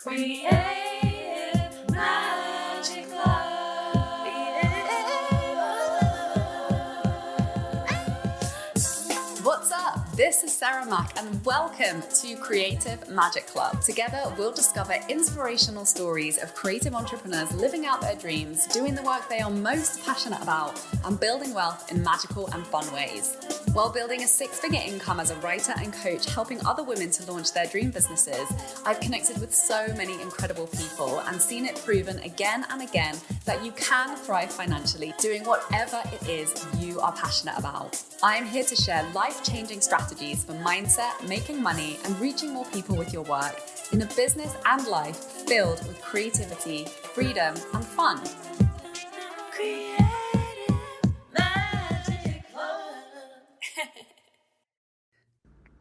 Creative Magic What's up? This is Sarah Mack and welcome to Creative Magic Club. Together, we'll discover inspirational stories of creative entrepreneurs living out their dreams, doing the work they are most passionate about, and building wealth in magical and fun ways. While building a six-figure income as a writer and coach, helping other women to launch their dream businesses, I've connected with so many incredible people and seen it proven again and again that you can thrive financially doing whatever it is you are passionate about. I am here to share life-changing strategies for mindset, making money, and reaching more people with your work in a business and life filled with creativity, freedom, and fun.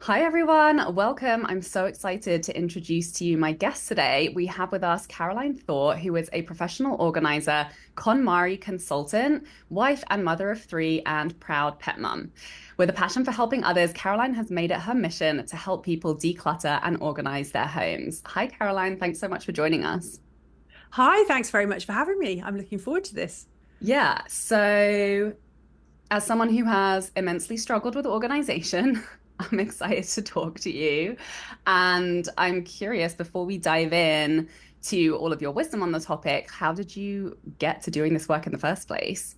Hi everyone, welcome. I'm so excited to introduce to you my guest today. We have with us Caroline Thor, who is a professional organizer, KonMari consultant, wife and mother of three, and proud pet mum. With a passion for helping others, Caroline has made it her mission to help people declutter and organize their homes. Hi Caroline, thanks so much for joining us. Hi, thanks very much for having me. I'm looking forward to this. Yeah, so as someone who has immensely struggled with organization, I'm excited to talk to you. And I'm curious, before we dive in to all of your wisdom on the topic, how did you get to doing this work in the first place?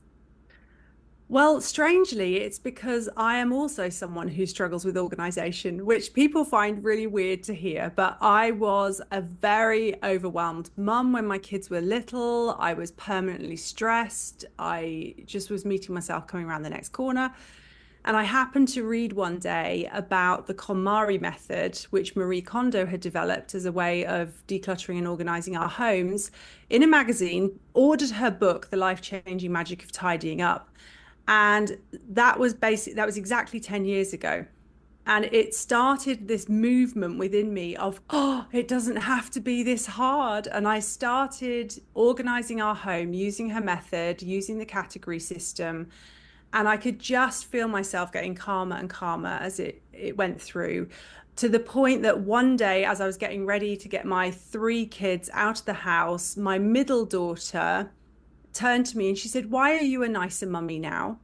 Well, strangely, it's because I am also someone who struggles with organization, which people find really weird to hear. But I was a very overwhelmed mum when my kids were little. I was permanently stressed. I just was meeting myself coming around the next corner. And I happened to read one day about the KonMari method, which Marie Kondo had developed as a way of decluttering and organizing our homes in a magazine, ordered her book, The Life-Changing Magic of Tidying Up. And that was exactly 10 years ago. And it started this movement within me of, oh, it doesn't have to be this hard. And I started organizing our home using her method, using the category system. And I could just feel myself getting calmer and calmer as it went through, to the point that one day, as I was getting ready to get my three kids out of the house, my middle daughter turned to me and she said, "Why are you a nicer mummy now?"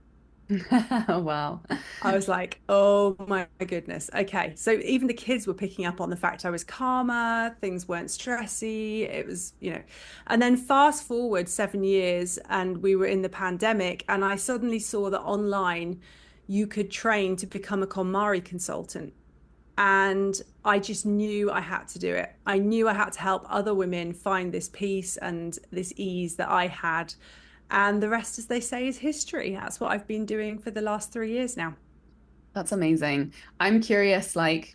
Wow. I was like, oh my goodness. Okay. So even the kids were picking up on the fact I was calmer, things weren't stressy. It was, and then fast forward 7 years and we were in the pandemic, and I suddenly saw that online you could train to become a KonMari consultant. And I just knew I had to do it. I knew I had to help other women find this peace and this ease that I had. And the rest, as they say, is history. That's what I've been doing for the last 3 years now. That's amazing. I'm curious, what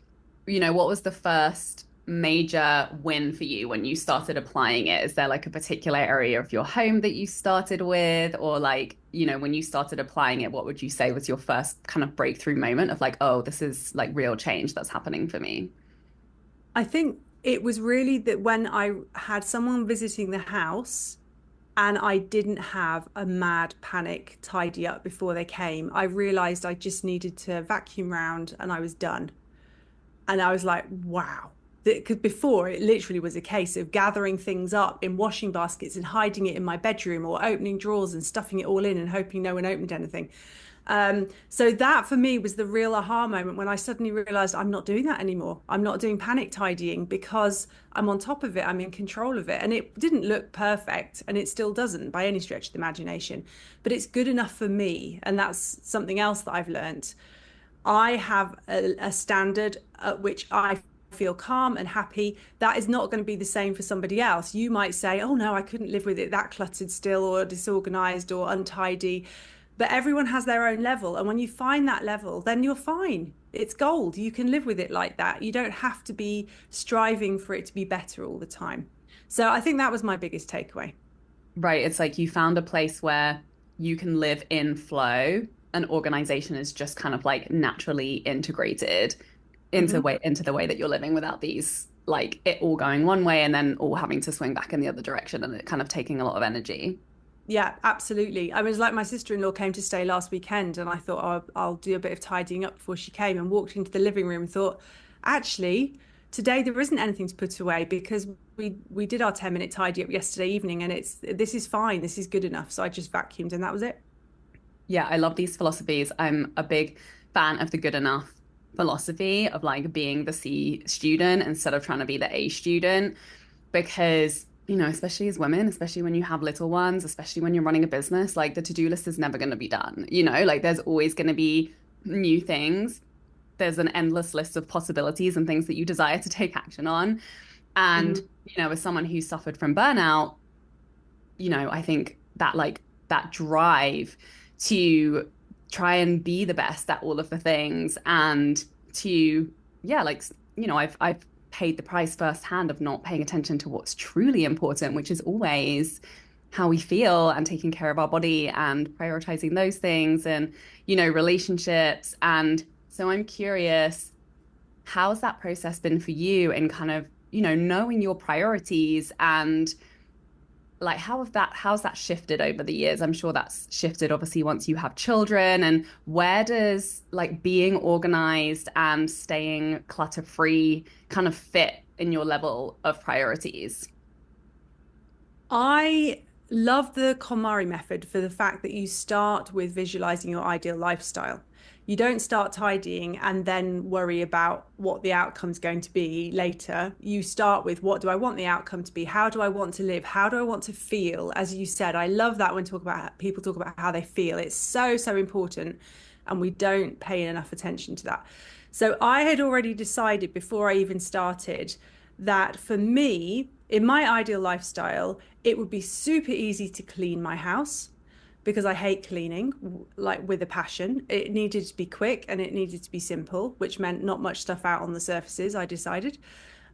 was the first major win for you when you started applying it? Is there like a particular area of your home that you started with? Or when you started applying it, what would you say was your first kind of breakthrough moment of like, oh, this is like real change that's happening for me? I think it was really that when I had someone visiting the house and I didn't have a mad panic tidy up before they came, I realized I just needed to vacuum round and I was done. And I was like, wow. Because before it literally was a case of gathering things up in washing baskets and hiding it in my bedroom, or opening drawers and stuffing it all in and hoping no one opened anything. So that for me was the real aha moment when I suddenly realized I'm not doing that anymore. I'm not doing panic tidying because I'm on top of it. I'm in control of it. And it didn't look perfect, and it still doesn't by any stretch of the imagination, but it's good enough for me. And that's something else that I've learned. I have a standard at which I feel calm and happy. That is not going to be the same for somebody else. You might say, oh no, I couldn't live with it that cluttered still, or disorganized, or untidy. But everyone has their own level. And when you find that level, then you're fine. It's gold. You can live with it like that. You don't have to be striving for it to be better all the time. So I think that was my biggest takeaway. Right. It's like you found a place where you can live in flow, and organization is just kind of like naturally integrated into Mhm. way into the way that you're living without these like it all going one way and then all having to swing back in the other direction and it kind of taking a lot of energy. Yeah, absolutely. I was like, my sister-in-law came to stay last weekend, and I thought, oh, I'll do a bit of tidying up before she came, and walked into the living room and thought, actually, today there isn't anything to put away because we did our 10-minute tidy up yesterday evening, and this is fine, this is good enough. So I just vacuumed and that was it. Yeah, I love these philosophies. I'm a big fan of the good enough philosophy of like being the C student instead of trying to be the A student because, especially as women, especially when you have little ones, especially when you're running a business, like the to-do list is never going to be done. Like there's always going to be new things. There's an endless list of possibilities and things that you desire to take action on. And, Mhm. as someone who's suffered from burnout, I think that like that drive to try and be the best at all of the things and to, yeah, like, I've paid the price firsthand of not paying attention to what's truly important, which is always how we feel and taking care of our body and prioritizing those things and, relationships. And so I'm curious, how's that process been for you in kind of, knowing your priorities and like how's that shifted over the years? I'm sure that's shifted obviously once you have children. And where does like being organized and staying clutter free kind of fit in your level of priorities? I love the KonMari method for the fact that you start with visualizing your ideal lifestyle. You don't start tidying and then worry about what the outcome's going to be later. You start with what do I want the outcome to be? How do I want to live? How do I want to feel? As you said, I love that when people talk about how they feel. It's so, so important. And we don't pay enough attention to that. So I had already decided before I even started that for me, in my ideal lifestyle, it would be super easy to clean my house because I hate cleaning, like with a passion. It needed to be quick and it needed to be simple, which meant not much stuff out on the surfaces, I decided.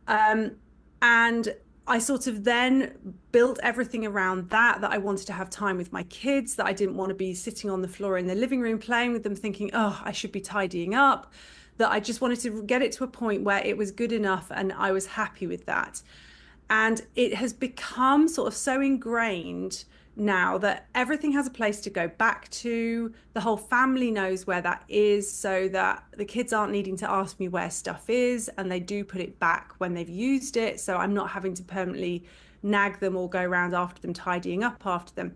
And I sort of then built everything around that I wanted to have time with my kids, that I didn't want to be sitting on the floor in the living room playing with them, thinking, oh, I should be tidying up, that I just wanted to get it to a point where it was good enough and I was happy with that. And it has become sort of so ingrained now that everything has a place to go back to. The whole family knows where that is, so that the kids aren't needing to ask me where stuff is, and they do put it back when they've used it. So I'm not having to permanently nag them or go around after them, tidying up after them.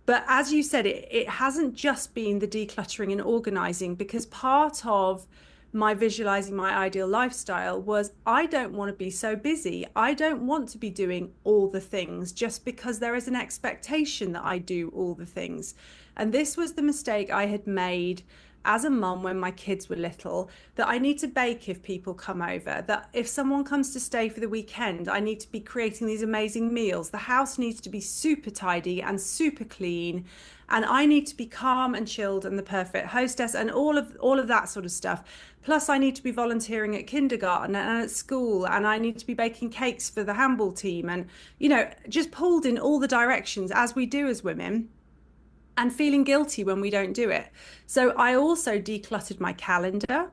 But as you said, it hasn't just been the decluttering and organizing, because part of my visualizing my ideal lifestyle was I don't want to be so busy. I don't want to be doing all the things just because there is an expectation that I do all the things. And this was the mistake I had made as a mum when my kids were little, that I need to bake if people come over, that if someone comes to stay for the weekend, I need to be creating these amazing meals. The house needs to be super tidy and super clean, and I need to be calm and chilled and the perfect hostess and all of that sort of stuff. Plus I need to be volunteering at kindergarten and at school, and I need to be baking cakes for the handball team, and just pulled in all the directions as we do as women, and feeling guilty when we don't do it. So I also decluttered my calendar.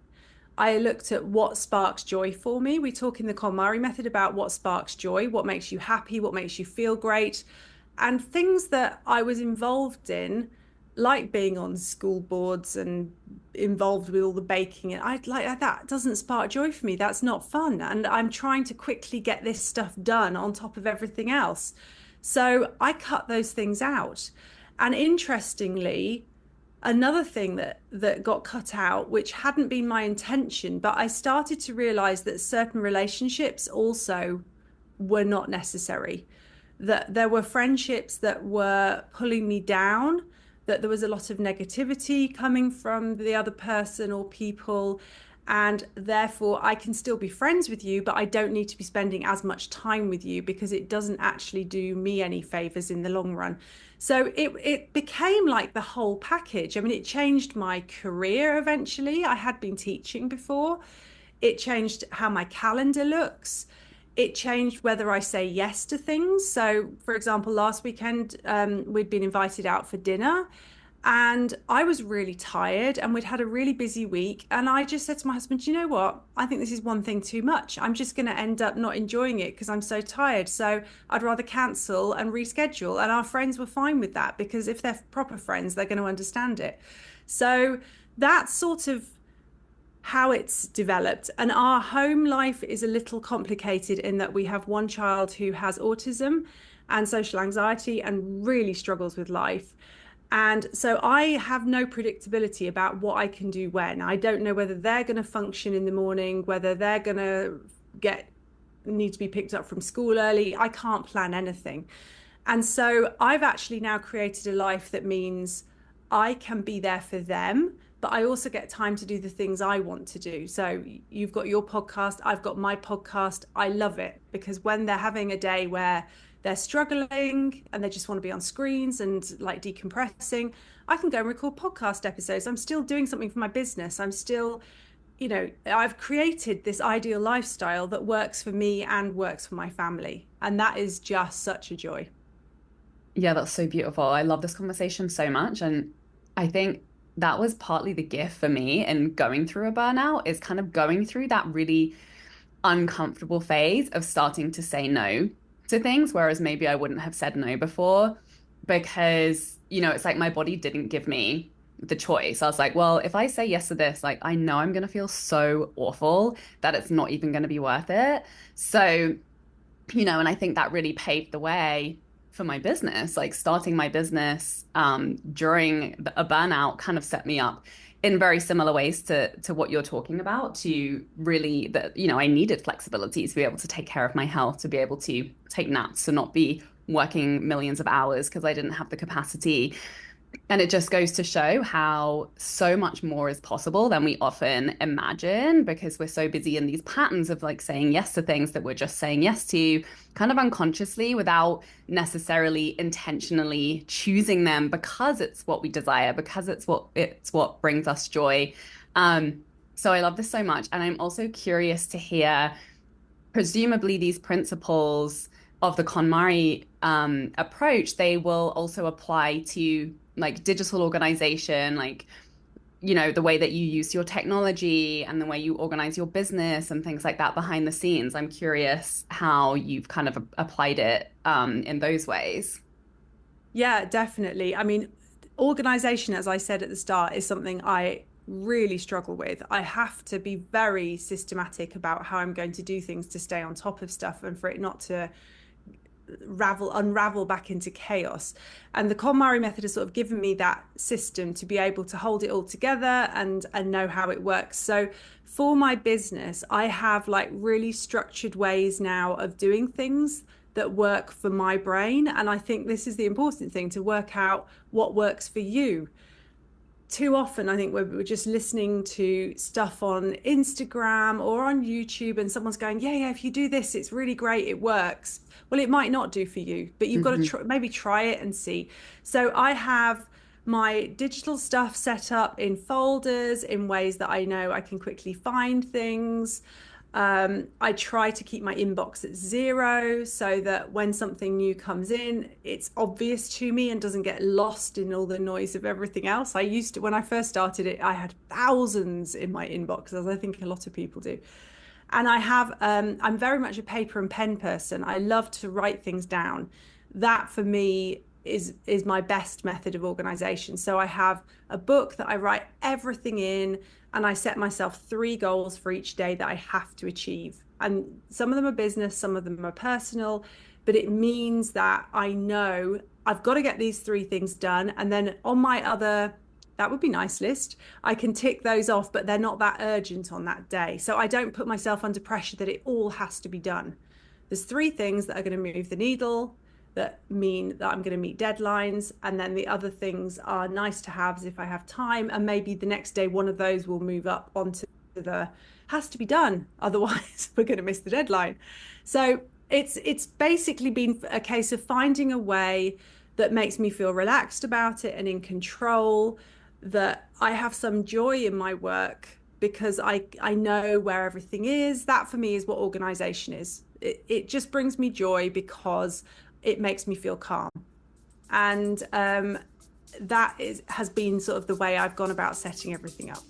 I looked at what sparks joy for me. We talk in the KonMari method about what sparks joy, what makes you happy, what makes you feel great, and things that I was involved in, like being on school boards and involved with all the baking. And I like that doesn't spark joy for me. That's not fun. And I'm trying to quickly get this stuff done on top of everything else. So I cut those things out. And interestingly, another thing that got cut out, which hadn't been my intention, but I started to realize that certain relationships also were not necessary, that there were friendships that were pulling me down, that there was a lot of negativity coming from the other person or people, and therefore I can still be friends with you, but I don't need to be spending as much time with you because it doesn't actually do me any favors in the long run. So it became like the whole package. I mean, it changed my career eventually. I had been teaching before. It changed how my calendar looks. It changed whether I say yes to things. So, for example, last weekend, we'd been invited out for dinner, and I was really tired and we'd had a really busy week. And I just said to my husband, you know what? I think this is one thing too much. I'm just going to end up not enjoying it because I'm so tired. So I'd rather cancel and reschedule. And our friends were fine with that because if they're proper friends, they're going to understand it. So that sort of how it's developed. And our home life is a little complicated in that we have one child who has autism and social anxiety and really struggles with life. And so I have no predictability about what I can do when. I don't know whether they're going to function in the morning, whether they're going to need to be picked up from school early. I can't plan anything. And so I've actually now created a life that means I can be there for them, but I also get time to do the things I want to do. So you've got your podcast, I've got my podcast. I love it because when they're having a day where they're struggling and they just want to be on screens and like decompressing, I can go and record podcast episodes. I'm still doing something for my business. I'm still, I've created this ideal lifestyle that works for me and works for my family. And that is just such a joy. Yeah, that's so beautiful. I love this conversation so much. And I think that was partly the gift for me in going through a burnout, is kind of going through that really uncomfortable phase of starting to say no to things, whereas maybe I wouldn't have said no before because, it's like my body didn't give me the choice. I was like, well, if I say yes to this, like I know I'm going to feel so awful that it's not even going to be worth it. So, and I think that really paved the way for my business. Like starting my business during a burnout kind of set me up in very similar ways to what you're talking about, to really that, I needed flexibility to be able to take care of my health, to be able to take naps, to not be working millions of hours because I didn't have the capacity. And it just goes to show how so much more is possible than we often imagine, because we're so busy in these patterns of like saying yes to things that we're just saying yes to kind of unconsciously without necessarily intentionally choosing them because it's what we desire, because it's what brings us joy. So I love this so much. And I'm also curious to hear, presumably these principles of the KonMari approach, they will also apply to like digital organization, like, the way that you use your technology and the way you organize your business and things like that behind the scenes. I'm curious how you've kind of applied it in those ways. Yeah, definitely. I mean, organization, as I said at the start, is something I really struggle with. I have to be very systematic about how I'm going to do things to stay on top of stuff and for it not to unravel back into chaos. And the KonMari method has sort of given me that system to be able to hold it all together and know how it works. So for my business, I have like really structured ways now of doing things that work for my brain. And I think this is the important thing, to work out what works for you. Too often, I think we're just listening to stuff on Instagram or on YouTube and someone's going, yeah, if you do this, it's really great, it works. Well, it might not do for you, but you've got to maybe try it and see. So I have my digital stuff set up in folders in ways that I know I can quickly find things. I try to keep my inbox at 0 so that when something new comes in, it's obvious to me and doesn't get lost in all the noise of everything else. When I first started it, I had thousands in my inbox, as I think a lot of people do. And I'm very much a paper and pen person. I love to write things down. That for me is my best method of organization. So I have a book that I write everything in, and I set myself 3 goals for each day that I have to achieve. And some of them are business, some of them are personal, but it means that I know I've got to get these 3 things done. And then on my other, that would be nice list, I can tick those off, but they're not that urgent on that day. So I don't put myself under pressure that it all has to be done. There's 3 things that are going to move the needle, that mean that I'm going to meet deadlines. And then the other things are nice to haves if I have time. And maybe the next day, one of those will move up onto the has to be done. Otherwise, we're going to miss the deadline. So it's basically been a case of finding a way that makes me feel relaxed about it and in control, that I have some joy in my work because I know where everything is. That for me is what organization is. It just brings me joy because it makes me feel calm. And has been sort of the way I've gone about setting everything up.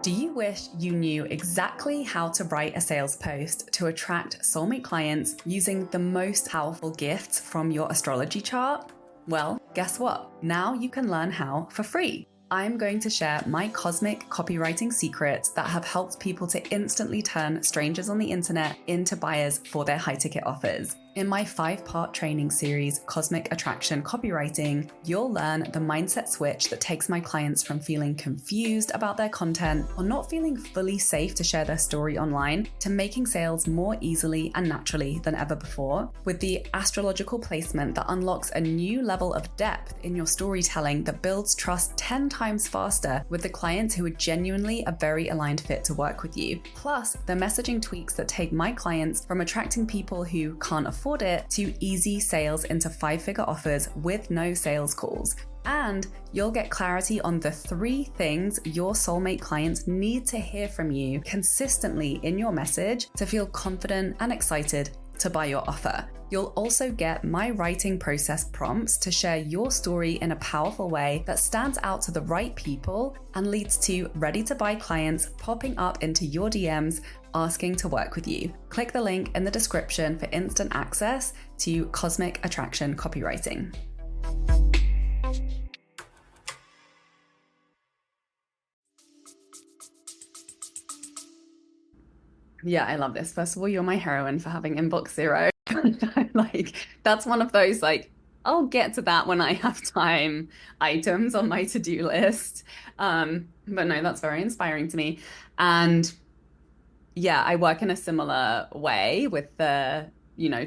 Do you wish you knew exactly how to write a sales post to attract soulmate clients using the most powerful gifts from your astrology chart? Well, guess what? Now you can learn how for free. I'm going to share my cosmic copywriting secrets that have helped people to instantly turn strangers on the internet into buyers for their high ticket offers. In my 5-part training series, Cosmic Attraction Copywriting, you'll learn the mindset switch that takes my clients from feeling confused about their content or not feeling fully safe to share their story online to making sales more easily and naturally than ever before, with the astrological placement that unlocks a new level of depth in your storytelling that builds trust 10 times faster with the clients who are genuinely a very aligned fit to work with you. Plus, the messaging tweaks that take my clients from attracting people who can't afford it to easy sales into 5-figure offers with no sales calls. And you'll get clarity on the 3 things your soulmate clients need to hear from you consistently in your message to feel confident and excited to buy your offer. You'll also get my writing process prompts to share your story in a powerful way that stands out to the right people and leads to ready to buy clients popping up into your DMs asking to work with you. Click the link in the description for instant access to Cosmic Attraction Copywriting. Yeah, I love this. First of all, you're my heroine for having inbox zero. Like, that's one of those, like, I'll get to that when I have time items on my to-do list. But no, that's very inspiring to me. And yeah, I work in a similar way with the,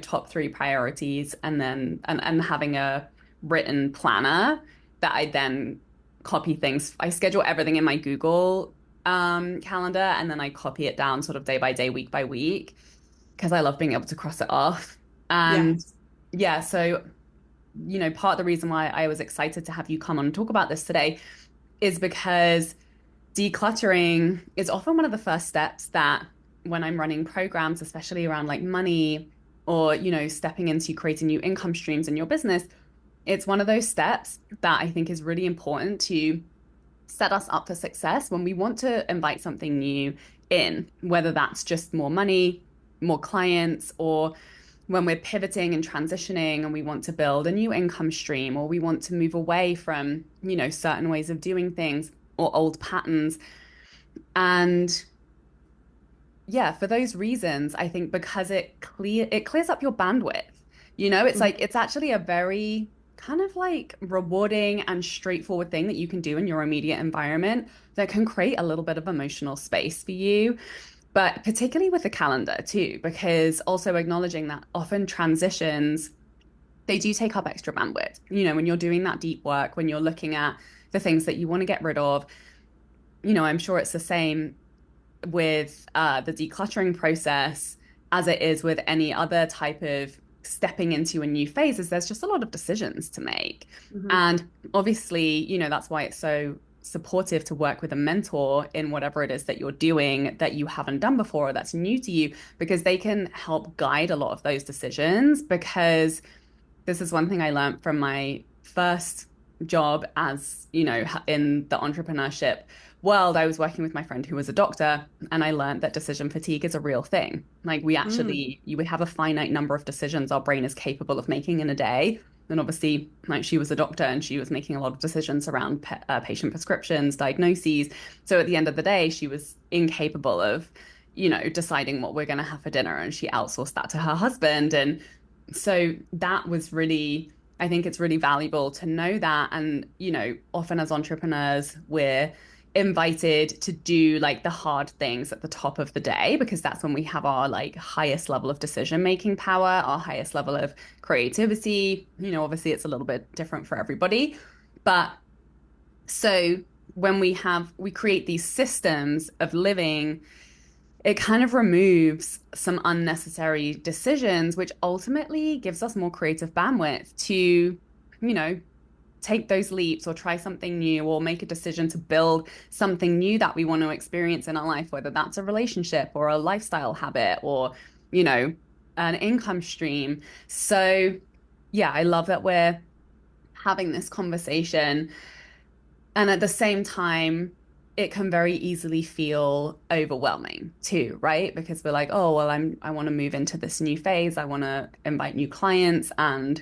top 3 priorities and then and having a written planner that I then copy things. I schedule everything in my Google calendar and then I copy it down sort of day by day, week by week, because I love being able to cross it off. And Yes. yeah, so, part of the reason why I was excited to have you come on and talk about this today is because decluttering is often one of the first steps that when I'm running programs, especially around like money or, stepping into creating new income streams in your business, it's one of those steps that I think is really important to set us up for success when we want to invite something new in, whether that's just more money, more clients, or when we're pivoting and transitioning and we want to build a new income stream, or we want to move away from, certain ways of doing things or old patterns. And yeah, for those reasons, I think because it clears up your bandwidth. It's like it's actually a very kind of like rewarding and straightforward thing that you can do in your immediate environment that can create a little bit of emotional space for you. But particularly with the calendar too, because also acknowledging that often transitions, they do take up extra bandwidth. When you're doing that deep work, when you're looking at the things that you want to get rid of, I'm sure it's the same with the decluttering process as it is with any other type of stepping into a new phase, is there's just a lot of decisions to make. Mm-hmm. And obviously, that's why it's so supportive to work with a mentor in whatever it is that you're doing that you haven't done before or that's new to you, because they can help guide a lot of those decisions. Because this is one thing I learned from my first job as, in the entrepreneurship world. I was working with my friend who was a doctor, and I learned that decision fatigue is a real thing. Like you would have a finite number of decisions our brain is capable of making in a day. And obviously, like, she was a doctor and she was making a lot of decisions around patient prescriptions, diagnoses. So at the end of the day, she was incapable of, deciding what we're going to have for dinner, and she outsourced that to her husband. And so that was really, I think it's really valuable to know that. And, often as entrepreneurs, we're invited to do like the hard things at the top of the day, because that's when we have our like highest level of decision making power, our highest level of creativity. Obviously it's a little bit different for everybody, but so when we create these systems of living, it kind of removes some unnecessary decisions, which ultimately gives us more creative bandwidth to, take those leaps or try something new or make a decision to build something new that we want to experience in our life, whether that's a relationship or a lifestyle habit or, an income stream. So yeah, I love that we're having this conversation. And at the same time, it can very easily feel overwhelming too, right? Because we're like, oh, well, I want to move into this new phase. I want to invite new clients, and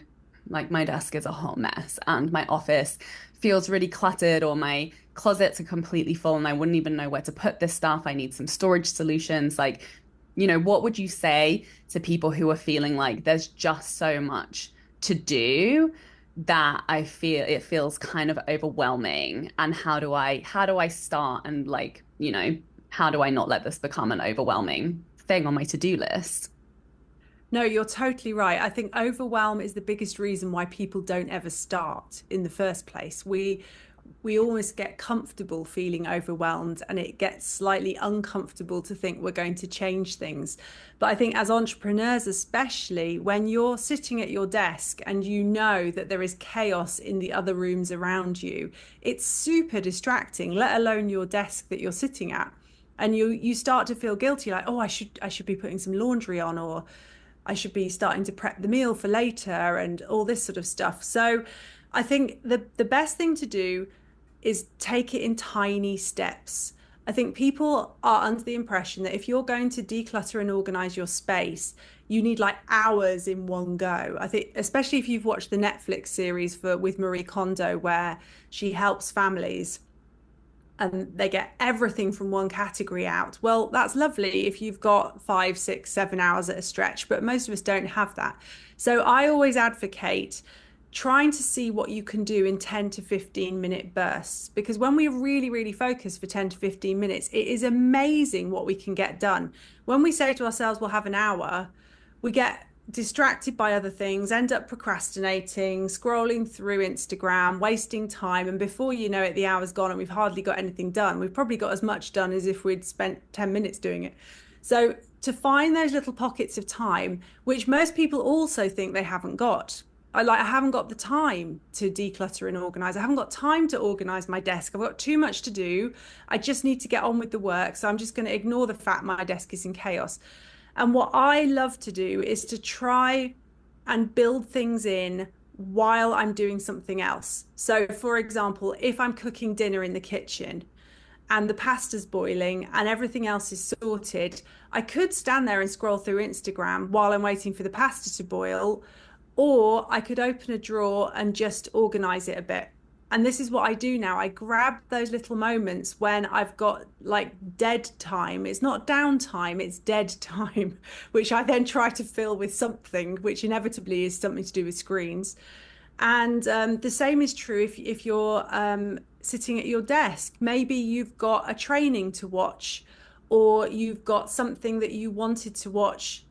like my desk is a hot mess and my office feels really cluttered, or my closets are completely full and I wouldn't even know where to put this stuff. I need some storage solutions. Like, what would you say to people who are feeling like there's just so much to do that I feel it feels kind of overwhelming? And how do I start, and like, how do I not let this become an overwhelming thing on my to-do list? No, you're totally right. I think overwhelm is the biggest reason why people don't ever start in the first place. We almost get comfortable feeling overwhelmed, and it gets slightly uncomfortable to think we're going to change things. But I think as entrepreneurs, especially when you're sitting at your desk and you know that there is chaos in the other rooms around you, it's super distracting, let alone your desk that you're sitting at. And you start to feel guilty, like, oh, I should be putting some laundry on, or I should be starting to prep the meal for later, and all this sort of stuff. So I think the best thing to do is take it in tiny steps. I think people are under the impression that if you're going to declutter and organize your space, you need like hours in one go. I think, especially if you've watched the Netflix series with Marie Kondo, where she helps families and they get everything from one category out. Well, that's lovely if you've got 5, 6, 7 hours at a stretch, but most of us don't have that. So I always advocate trying to see what you can do in 10 to 15-minute bursts, because when we really, really focus for 10 to 15 minutes, it is amazing what we can get done. When we say to ourselves, we'll have an hour, we get distracted by other things, end up procrastinating, scrolling through Instagram, wasting time. And before you know it, the hour's gone and we've hardly got anything done. We've probably got as much done as if we'd spent 10 minutes doing it. So to find those little pockets of time, which most people also think they haven't got. I haven't got the time to declutter and organize. I haven't got time to organize my desk. I've got too much to do. I just need to get on with the work. So I'm just going to ignore the fact my desk is in chaos. And what I love to do is to try and build things in while I'm doing something else. So, for example, if I'm cooking dinner in the kitchen and the pasta's boiling and everything else is sorted, I could stand there and scroll through Instagram while I'm waiting for the pasta to boil, or I could open a drawer and just organize it a bit. And this is what I do now. I grab those little moments when I've got like dead time. It's not downtime, it's dead time, which I then try to fill with something, which inevitably is something to do with screens. And the same is true if you're sitting at your desk. Maybe you've got a training to watch, or you've got something that you wanted to watch,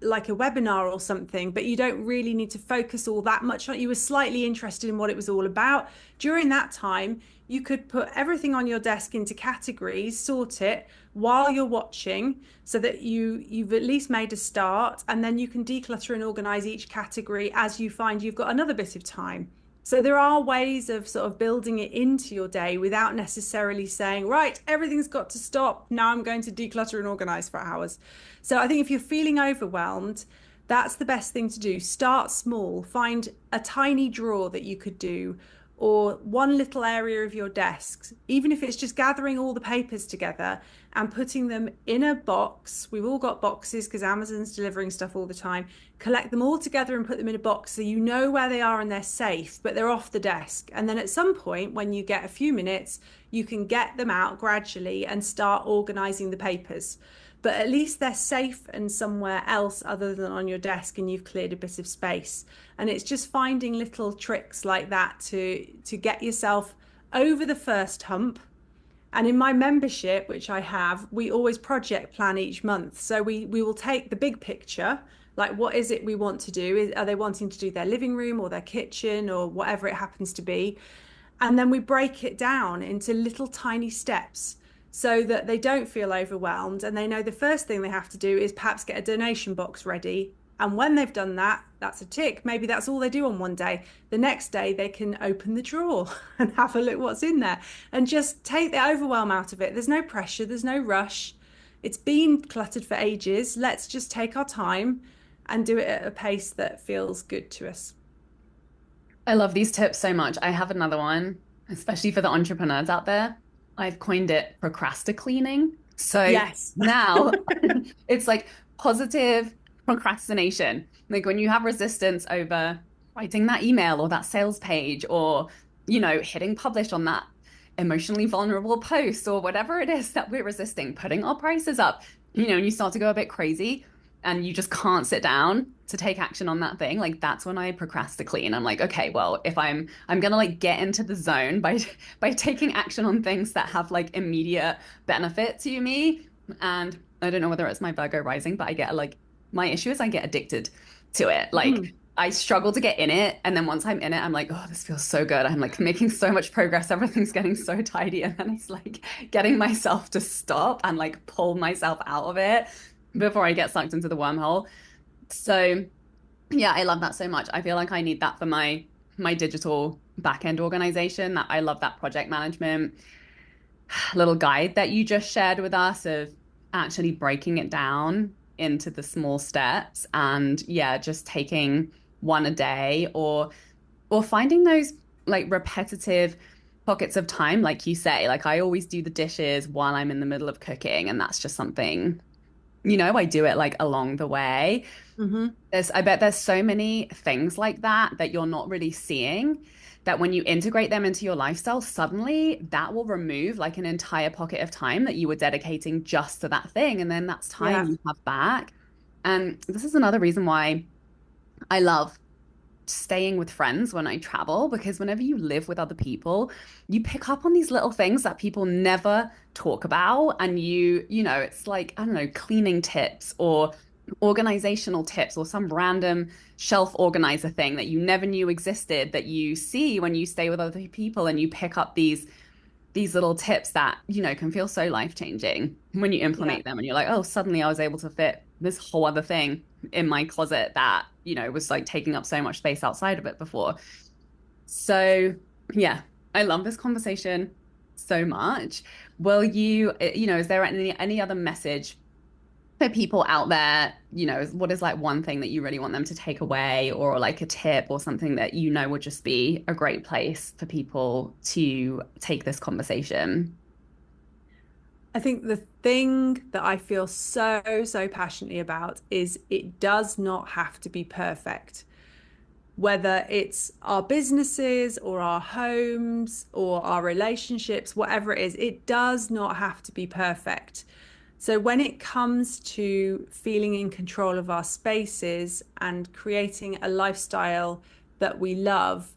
like a webinar or something, but you don't really need to focus all that much on it. You were slightly interested in what it was all about. During that time, you could put everything on your desk into categories, sort it while you're watching, so that you've at least made a start, and then you can declutter and organize each category as you find you've got another bit of time. So there are ways of sort of building it into your day without necessarily saying, right, everything's got to stop. Now I'm going to declutter and organize for hours. So I think if you're feeling overwhelmed, that's the best thing to do. Start small, find a tiny drawer that you could do, or one little area of your desk, even if it's just gathering all the papers together and putting them in a box. We've all got boxes because Amazon's delivering stuff all the time. Collect them all together and put them in a box so you know where they are and they're safe, but they're off the desk. And then at some point, when you get a few minutes, you can get them out gradually and start organizing the papers. But at least they're safe and somewhere else other than on your desk, and you've cleared a bit of space. And it's just finding little tricks like that to get yourself over the first hump. And in my membership, which I have, we always project plan each month. So we will take the big picture, like what is it we want to do? Are they wanting to do their living room or their kitchen or whatever it happens to be? And then we break it down into little tiny steps, so that they don't feel overwhelmed, and they know the first thing they have to do is perhaps get a donation box ready. And when they've done that, that's a tick. Maybe that's all they do on one day. The next day they can open the drawer and have a look what's in there and just take the overwhelm out of it. There's no pressure, there's no rush. It's been cluttered for ages. Let's just take our time and do it at a pace that feels good to us. I love these tips so much. I have another one, especially for the entrepreneurs out there. I've coined it procrasticleaning. So Yes. now it's like positive procrastination. Like when you have resistance over writing that email or that sales page or, hitting publish on that emotionally vulnerable post or whatever it is that we're resisting, putting our prices up, and you start to go a bit crazy and you just can't sit down to take action on that thing. Like that's when I procrastinate. I'm like, okay, well, if I'm gonna like get into the zone by taking action on things that have like immediate benefit to me. And I don't know whether it's my Virgo-rising, but I get like my issue is I get addicted to it. Like Mm. I struggle to get in it. And then once I'm in it, I'm like, oh, this feels so good. I'm like making so much progress. Everything's getting so tidy. And then it's like getting myself to stop and like pull myself out of it before I get sucked into the wormhole. So yeah, I love that so much. I feel like I need that for my digital backend organization. That I love that project management little guide that you just shared with us of actually breaking it down into the small steps and yeah, just taking one a day or finding those like repetitive pockets of time like you say. Like I always do the dishes while I'm in the middle of cooking and that's just something I do it like along the way. Hmm. I bet there's so many things like that you're not really seeing that when you integrate them into your lifestyle, suddenly that will remove like an entire pocket of time that you were dedicating just to that thing. And then that's time Yeah. you have back. And this is another reason why I love staying with friends when I travel, because whenever you live with other people, you pick up on these little things that people never talk about. And it's like, I don't know, cleaning tips or organizational tips or some random shelf organizer thing that you never knew existed that you see when you stay with other people and you pick up these little tips that, can feel so life-changing when you Yeah. implement them and you're like, oh, suddenly I was able to fit this whole other thing in my closet that, was like taking up so much space outside of it before. So, yeah, I love this conversation so much. Will is there any other message for people out there, what is like one thing that you really want them to take away or like a tip or something that would just be a great place for people to take this conversation? I think the thing that I feel so, so passionately about is it does not have to be perfect. Whether it's our businesses or our homes or our relationships, whatever it does not have to be perfect. So when it comes to feeling in control of our spaces and creating a lifestyle that we love,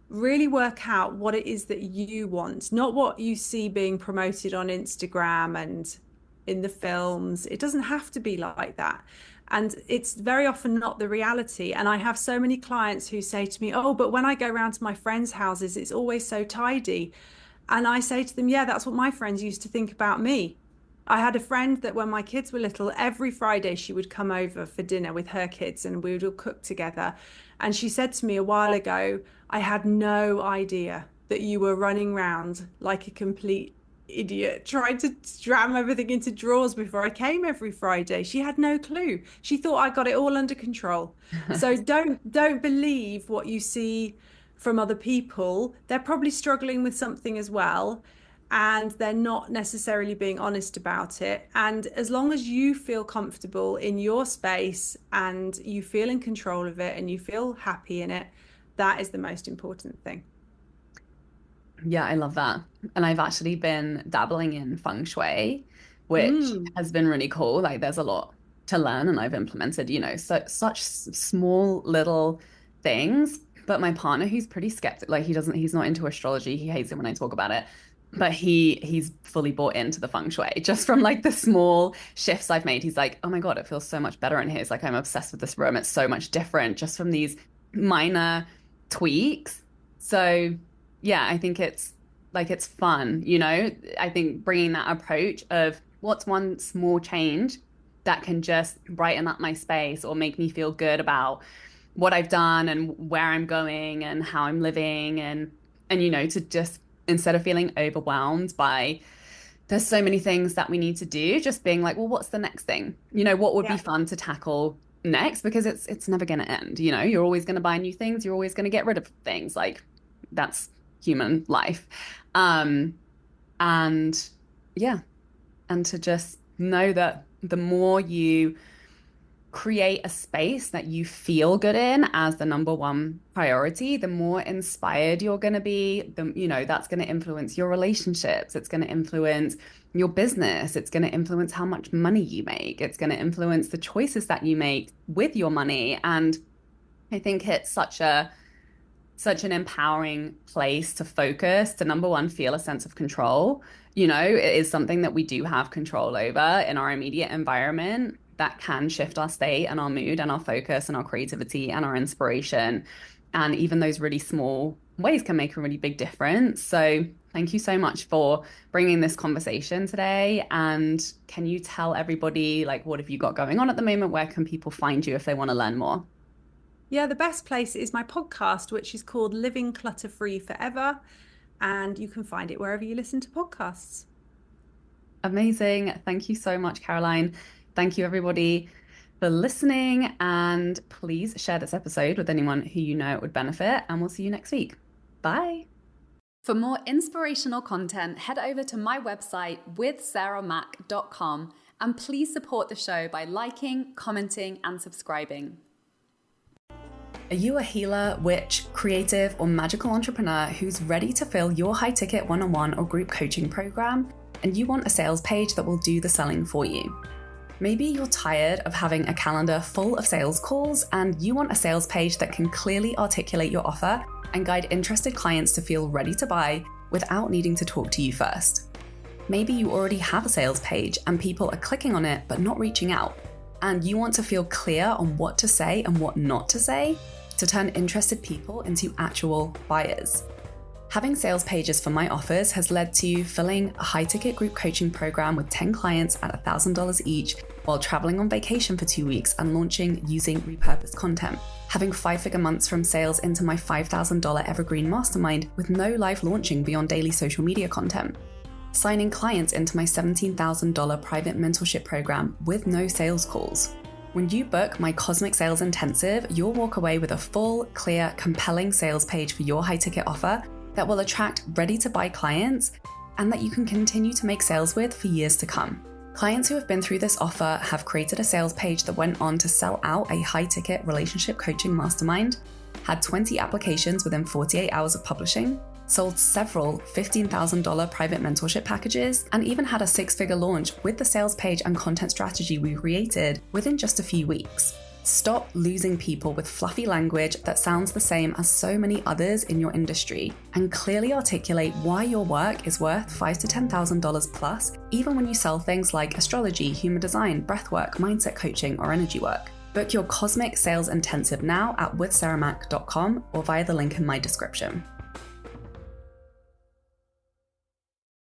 really work out what it is that you want, not what you see being promoted on Instagram and in the films. It doesn't have to be like that. And it's very often not the reality. And I have so many clients who say to me, oh, but when I go around to my friends' houses, it's always so tidy. And I say to them, yeah, that's what my friends used to think about me. I had a friend that when my kids were little, every Friday she would come over for dinner with her kids and we would all cook together. And she said to me a while ago, I had no idea that you were running around like a complete idiot trying to jam everything into drawers before I came every Friday. She had no clue. She thought I got it all under control. So don't believe what you see from other people. They're probably struggling with something as well, and they're not necessarily being honest about it. And as long as you feel comfortable in your space and you feel in control of it and you feel happy in it, that is the most important thing. Yeah, I love that. And I've actually been dabbling in feng shui, which Mm, has been really cool. Like there's a lot to learn and I've implemented, such small little things. But my partner, who's pretty skeptic, like he's not into astrology. He hates it when I talk about it. But he's fully bought into the feng shui just from like the small shifts I've made. He's like, oh my God, it feels so much better in here. It's like I'm obsessed with this room. It's so much different just from these minor tweaks. So yeah, I think it's fun, I think bringing that approach of what's one small change that can just brighten up my space or make me feel good about what I've done and where I'm going and how I'm living and to just instead of feeling overwhelmed by there's so many things that we need to do, just being like, well, what's the next thing? What would be yeah. fun to tackle next? Because it's never going to end. You're always going to buy new things. You're always going to get rid of things. Like that's human life. Um, and yeah, and to just know that the more you create a space that you feel good in as the number one priority, the more inspired you're going to be. That's going to influence your relationships. It's going to influence your business. It's going to influence how much money you make. It's going to influence the choices that you make with your money. And I think it's such an empowering place to focus, to number one, feel a sense of control. It is something that we do have control over in our immediate environment that can shift our state and our mood and our focus and our creativity and our inspiration. And even those really small ways can make a really big difference. So thank you so much for bringing this conversation today. And can you tell everybody, what have you got going on at the moment? Where can people find you if they want to learn more? Yeah, the best place is my podcast, which is called Living Clutter-Free Forever. And you can find it wherever you listen to podcasts. Amazing. Thank you so much, Caroline. Thank you, everybody, for listening. And please share this episode with anyone who you know it would benefit. And we'll see you next week. Bye. For more inspirational content, head over to my website withsarahmac.com. And please support the show by liking, commenting, and subscribing. Are you a healer, witch, creative, or magical entrepreneur who's ready to fill your high-ticket one-on-one or group coaching program, and you want a sales page that will do the selling for you? Maybe you're tired of having a calendar full of sales calls, and you want a sales page that can clearly articulate your offer and guide interested clients to feel ready to buy without needing to talk to you first. Maybe you already have a sales page and people are clicking on it but not reaching out, and you want to feel clear on what to say and what not to say to turn interested people into actual buyers. Having sales pages for my offers has led to filling a high-ticket group coaching program with 10 clients at $1,000 each while traveling on vacation for 2 weeks and launching using repurposed content. Having 5-figure months from sales into my $5,000 evergreen mastermind with no live launching beyond daily social media content. Signing clients into my $17,000 private mentorship program with no sales calls. When you book my Cosmic Sales Intensive, you'll walk away with a full, clear, compelling sales page for your high-ticket offer that will attract ready-to-buy clients and that you can continue to make sales with for years to come. Clients who have been through this offer have created a sales page that went on to sell out a high-ticket relationship coaching mastermind, had 20 applications within 48 hours of publishing, sold several $15,000 private mentorship packages, and even had a 6-figure launch with the sales page and content strategy we created within just a few weeks. Stop losing people with fluffy language that sounds the same as so many others in your industry, and clearly articulate why your work is worth $5,000 to $10,000 plus, even when you sell things like astrology, human design, breathwork, mindset coaching, or energy work. Book your Cosmic Sales Intensive now at withsarahmac.com or via the link in my description.